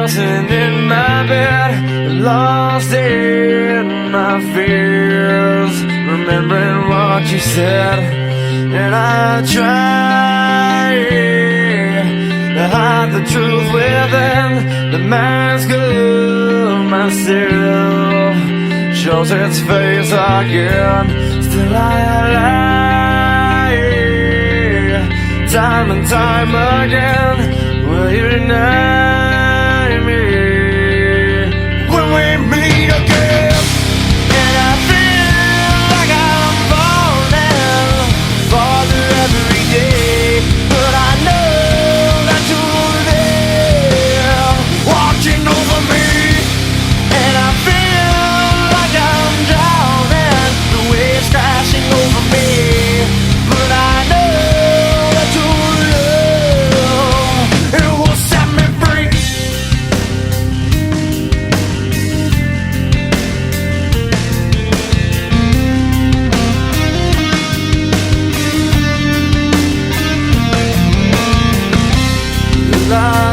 tossing in my bed, lost in my fears, remembering what you said. And I try to hide the truth within the mask of myself, shows its face again. Still I lie, time and time again. Will you deny me when we meet again? And I feel like I'm falling farther every day, but I know that you're there watching over me. And I feel like I'm drowning, the waves crashing over me, but I know that your love, it will set me free. Love